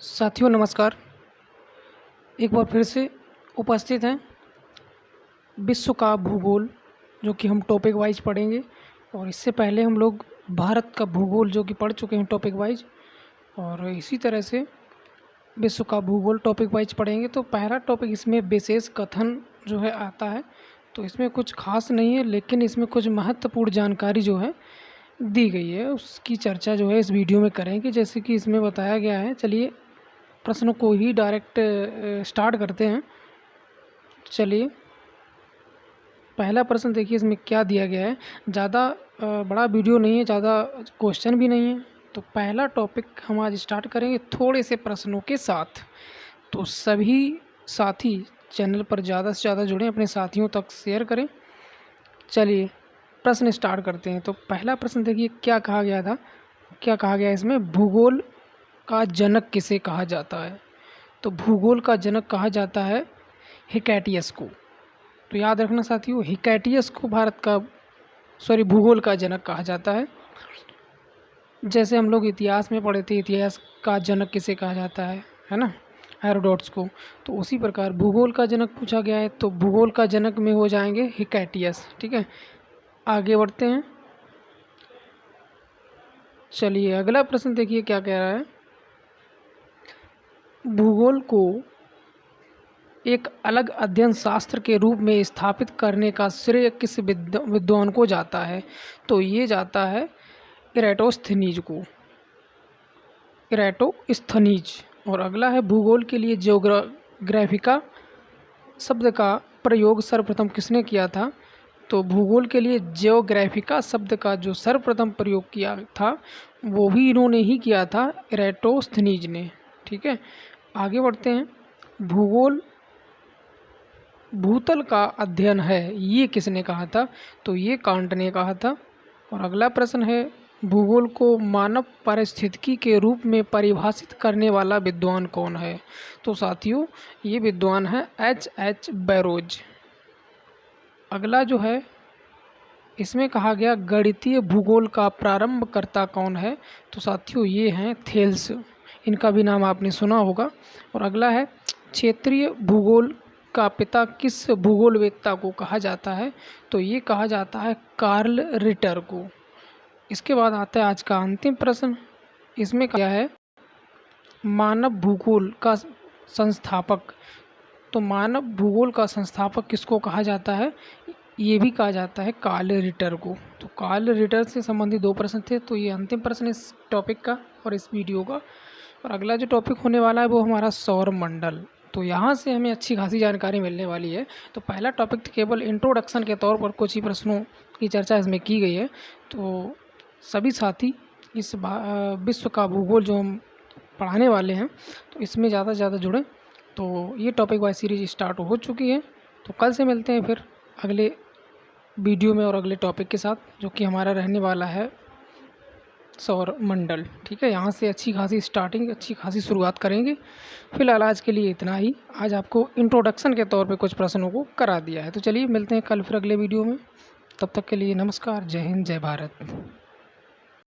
साथियों नमस्कार। एक बार फिर से उपस्थित हैं विश्व का भूगोल, जो कि हम टॉपिक वाइज पढ़ेंगे। और इससे पहले हम लोग भारत का भूगोल जो कि पढ़ चुके हैं टॉपिक वाइज, और इसी तरह से विश्व का भूगोल टॉपिक वाइज पढ़ेंगे। तो पहला टॉपिक इसमें विशेष कथन जो है आता है, तो इसमें कुछ खास नहीं है, लेकिन इसमें कुछ महत्वपूर्ण जानकारी जो है दी गई है, उसकी चर्चा जो है इस वीडियो में करेंगे। जैसे कि इसमें बताया गया है, चलिए प्रश्नों को ही डायरेक्ट स्टार्ट करते हैं। चलिए पहला प्रश्न देखिए, इसमें क्या दिया गया है। ज़्यादा बड़ा वीडियो नहीं है, ज़्यादा क्वेश्चन भी नहीं है। तो पहला टॉपिक हम आज स्टार्ट करेंगे थोड़े से प्रश्नों के साथ। तो सभी साथी चैनल पर ज़्यादा से ज़्यादा जुड़ें, अपने साथियों तक शेयर करें। चलिए प्रश्न स्टार्ट करते हैं। तो पहला प्रश्न देखिए क्या कहा गया था, क्या कहा गया है इसमें, भूगोल का जनक किसे कहा जाता है। तो भूगोल का जनक कहा जाता है हिकैटियस को। तो याद रखना साथियों, हिकैटियस को भूगोल का जनक कहा जाता है। जैसे हम लोग इतिहास में पढ़े थे, इतिहास का जनक किसे कहा जाता है ना, हेरोडोटस को। तो उसी प्रकार भूगोल का जनक पूछा गया है, तो भूगोल का जनक में हो जाएंगे हिकैटियस। ठीक है, आगे बढ़ते हैं। चलिए अगला प्रश्न देखिए क्या कह रहा है। भूगोल को एक अलग अध्ययन शास्त्र के रूप में स्थापित करने का श्रेय किस विद्वान को जाता है। तो ये जाता है इरेटोस्थनीज को, इरेटोस्थनीज। और अगला है, भूगोल के लिए जियोग्राफिका शब्द का प्रयोग सर्वप्रथम किसने किया था। तो भूगोल के लिए जियोग्राफिका शब्द का जो सर्वप्रथम प्रयोग किया था वो भी इन्होंने ही किया था, इरेटोस्थनीज ने। ठीक है, आगे बढ़ते हैं। भूगोल भूतल का अध्ययन है, ये किसने कहा था। तो ये कांट ने कहा था। और अगला प्रश्न है, भूगोल को मानव पारिस्थितिकी के रूप में परिभाषित करने वाला विद्वान कौन है। तो साथियों ये विद्वान है H.H. बैरोज। अगला जो है, इसमें कहा गया गणितीय भूगोल का प्रारंभकर्ता कौन है। तो साथियों ये हैं थेल्स, इनका भी नाम आपने सुना होगा। और अगला है, क्षेत्रीय भूगोल का पिता किस भूगोलवेत्ता को कहा जाता है। तो ये कहा जाता है कार्ल रिटर को। इसके बाद आता है आज का अंतिम प्रश्न। इसमें क्या है, मानव भूगोल का संस्थापक। तो मानव भूगोल का संस्थापक किसको कहा जाता है, ये भी कहा जाता है कार्ल रिटर को। तो कार्ल रिटर से संबंधित दो प्रश्न थे। तो ये अंतिम प्रश्न इस टॉपिक का और इस वीडियो का। और अगला जो टॉपिक होने वाला है वो हमारा सौर मंडल। तो यहाँ से हमें अच्छी खासी जानकारी मिलने वाली है। तो पहला टॉपिक केवल इंट्रोडक्शन के तौर पर कुछ ही प्रश्नों की चर्चा इसमें की गई है। तो सभी साथी इस विश्व का भूगोल जो हम पढ़ाने वाले हैं, तो इसमें ज़्यादा से ज़्यादा जुड़ें। तो ये टॉपिक वाइज सीरीज स्टार्ट हो चुकी है। तो कल से मिलते हैं फिर अगले वीडियो में और अगले टॉपिक के साथ, जो कि हमारा रहने वाला है सौर मंडल। ठीक है, यहाँ से अच्छी खासी स्टार्टिंग, अच्छी खासी शुरुआत करेंगे। फिलहाल आज के लिए इतना ही। आज आपको इंट्रोडक्शन के तौर पे कुछ प्रश्नों को करा दिया है। तो चलिए मिलते हैं कल फिर अगले वीडियो में। तब तक के लिए नमस्कार, जय हिंद, जय भारत।